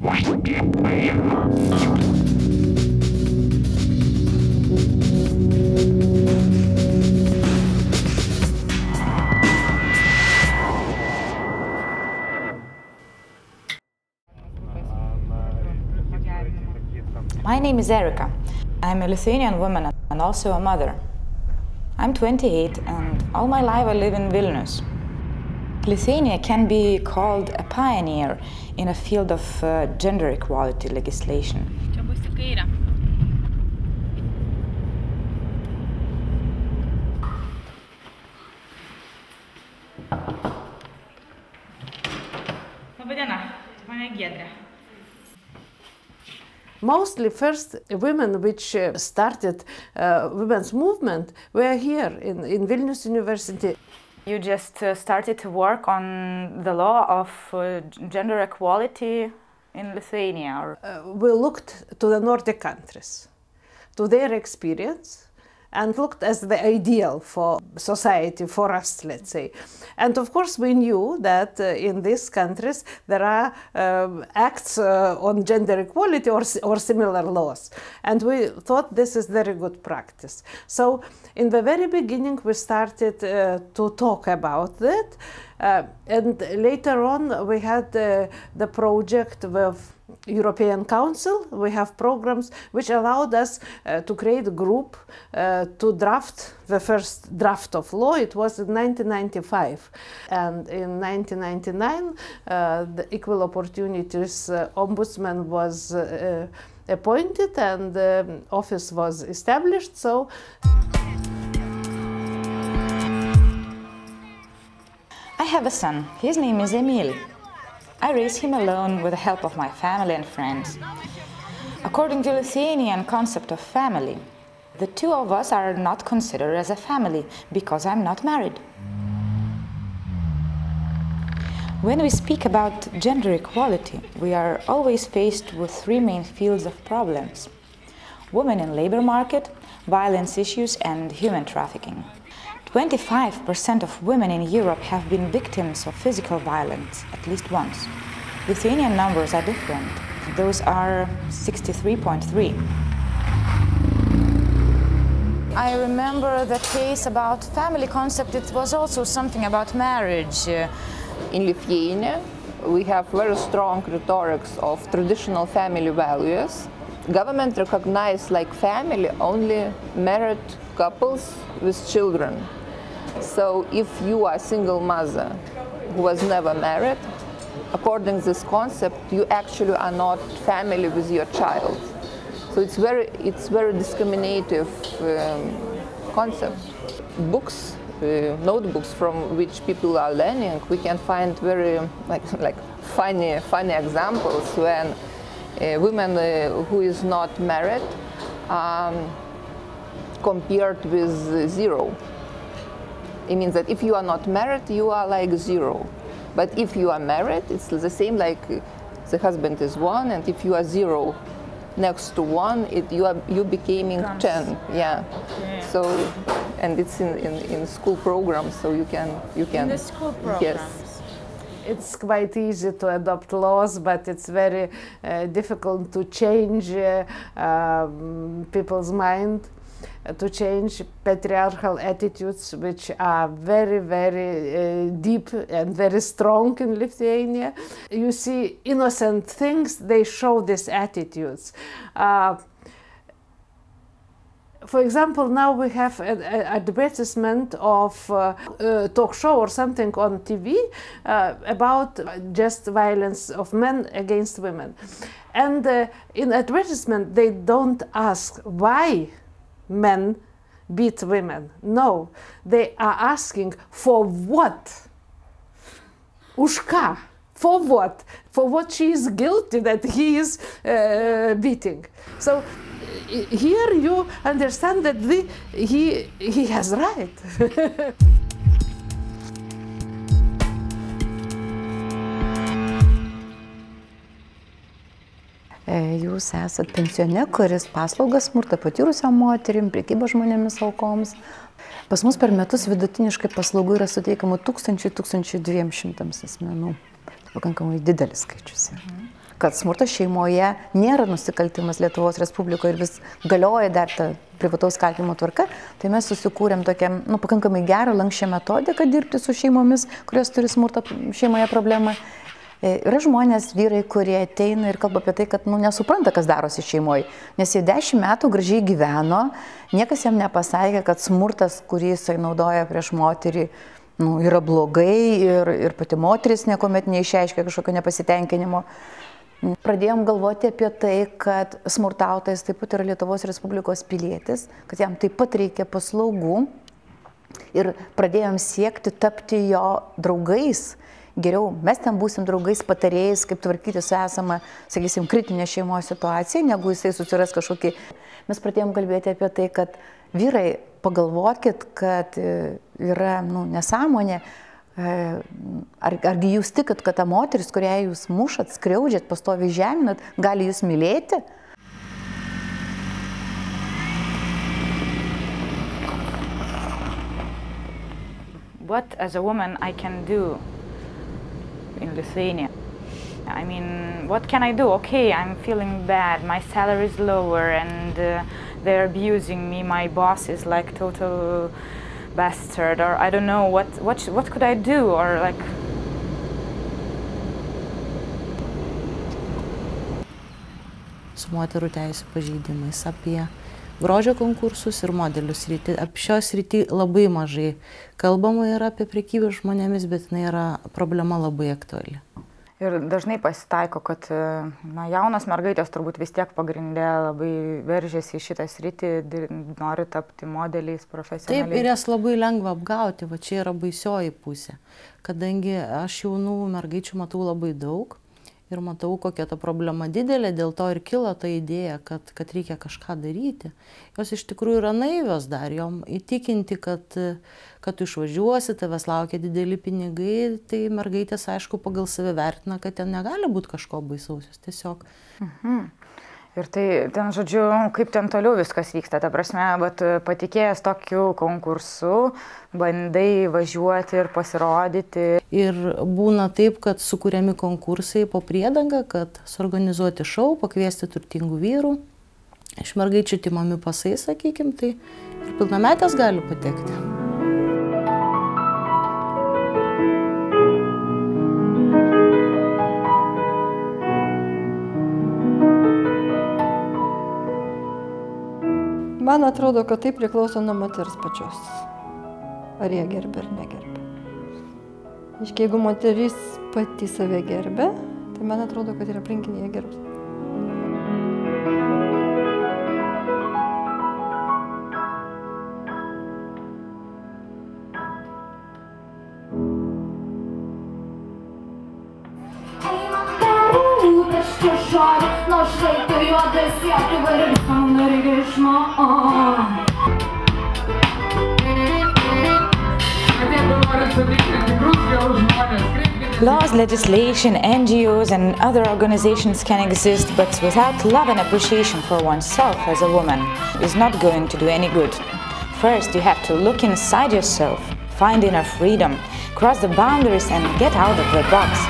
My name is Erika. I'm a Lithuanian woman and also a mother. I'm 28 and all my life I live in Vilnius. Lithuania can be called a pioneer in a field of gender equality legislation. Mostly first women which started women's movement were here in Vilnius University. You just started to work on the law of gender equality in Lithuania? We looked to the Nordic countries, to their experience, and looked as the ideal for society, for us, let's say. And of course we knew that in these countries there are acts on gender equality or similar laws. And we thought this is very good practice. So in the very beginning we started to talk about that. And later on we had the project with European Council. We have programs which allowed us to create a group to draft the first draft of law. It was in 1995. And in 1999, the Equal Opportunities Ombudsman was appointed and the office was established. So I have a son. His name is Emil. I raised him alone with the help of my family and friends. According to Lithuanian concept of family, the two of us are not considered as a family because I'm not married. When we speak about gender equality, we are always faced with three main fields of problems: women in labor market, violence issues, and human trafficking. 25% of women in Europe have been victims of physical violence at least once. Lithuanian numbers are different. Those are 63.3. I remember the case about family concept. It was also something about marriage. In Lithuania, we have very strong rhetorics of traditional family values. Government recognizes like family only married couples with children. So if you are a single mother who was never married, according to this concept, you actually are not family with your child. So it's very discriminative concept. Books, notebooks from which people are learning, we can find very like funny examples when women who is not married compared with zero. It means that if you are not married, you are like zero. But if you are married, it's the same, like the husband is one, and if you are zero next to one, you becoming 10. Yeah. So, and it's in school programs, so you can. In the school programs. Yes. It's quite easy to adopt laws, but it's very difficult to change people's mind, to change patriarchal attitudes, which are very, very deep and very strong in Lithuania. You see innocent things, they show these attitudes. For example, now we have an advertisement of a talk show or something on TV about just violence of men against women. And in advertisement, they don't ask why men beat women. No, they are asking for what? Už ką? For what? For what she is guilty that he is beating. So here you understand that he has right. Jūs esat pensione, kuris paslaugas smurtą patyrusiam moterim, prekybą žmonėmis aukoms. Pas mus per metus vidutiniškai paslaugų yra suteikiama 1000–1200 asmenų. Pakankamai didelis skaičius. kad smurtas šeimoje nėra nusikaltimas Lietuvos Respublikoje ir vis galioja dar ta privataus kaltinimo tvarka, tai mes susikūrėm tokią pakankamai gerą lanksčią metodiką dirbti su šeimomis, kurios turi smurto šeimoje problemą. Yra žmonės, vyrai, kurie ateina ir kalba apie tai, kad nesupranta, kas darosi šeimoje, nes jie 10 metų gražiai gyveno, niekas jam nepasakė, kad smurtas, kurį jisai naudoja prieš moterį, yra blogai ir pati moteris niekuomet neišreiškia kažkokio nepasitenkinimo. Pradėjom galvoti apie tai, kad smurtautojas taip pat yra Lietuvos Respublikos pilietis, kad jam taip pat reikia paslaugų ir pradėjom siekti tapti jo draugais. Geriau mes ten būsim draugais patarėjais, kaip tvarkyti su esama, sakysim, kritinė šeimos situacija, negu jisai susiras kažkokį. Mes pradėjom kalbėti apie tai, kad vyrai, pagalvokit, kad yra nesąmonė. Argi jūs tikit, kad ta moteris, kurią jūs mušat, skriaudžiat, pastoviai žeminat, gali jūs mylėti? What as a woman I can do in Lithuania? I mean, what can I do? Okay, I'm feeling bad, my salary is lower and they're abusing me, my boss is like total bastard, or I don't know, what could I do, or like... Su moterų teisų pažeidimais, apie grožio konkursus ir modelių sritį. Apie šios sritį labai mažai kalbama yra apie prekybą žmonėmis, bet jinai yra problema labai aktuali. Ir dažnai pasitaiko, kad jaunos mergaitės turbūt vis tiek pagrindė labai veržiasi į šitą sritį, nori tapti modeliais, profesionaliais. Taip, ir jas labai lengva apgauti, va čia yra baisioji pusė. Kadangi aš jaunų mergaičių matau labai daug ir matau, kokia ta problema didelė, dėl to ir kilo ta idėja, kad reikia kažką daryti. Jos iš tikrųjų yra naivios dar, jom įtikinti, kad tu išvažiuosi, tavęs laukia dideli pinigai, tai mergaitės, aišku, pagal save vertina, kad ten negali būti kažko baisausios, tiesiog. Ir tai, ten, žodžiu, kaip ten toliau viskas vyksta, ta prasme, bet patikėjęs tokiu konkursu, bandai važiuoti ir pasirodyti. Ir būna taip, kad sukūriami konkursai po priedangą, kad suorganizuoti šou, pakviesti turtingų vyrų, iš mergaičių timami pasai, sakykim, tai ir pilnametės gali patekti. Man atrodo, kad tai priklauso nuo moters pačios. Ar jie gerbia ar negerbia. Jeigu moteris pati save gerbia, tai man atrodo, kad ir aplinkiniai gerbs. Laws, legislation, NGOs and other organizations can exist, but without love and appreciation for oneself as a woman is not going to do any good. First, you have to look inside yourself, find inner freedom, cross the boundaries and get out of the box.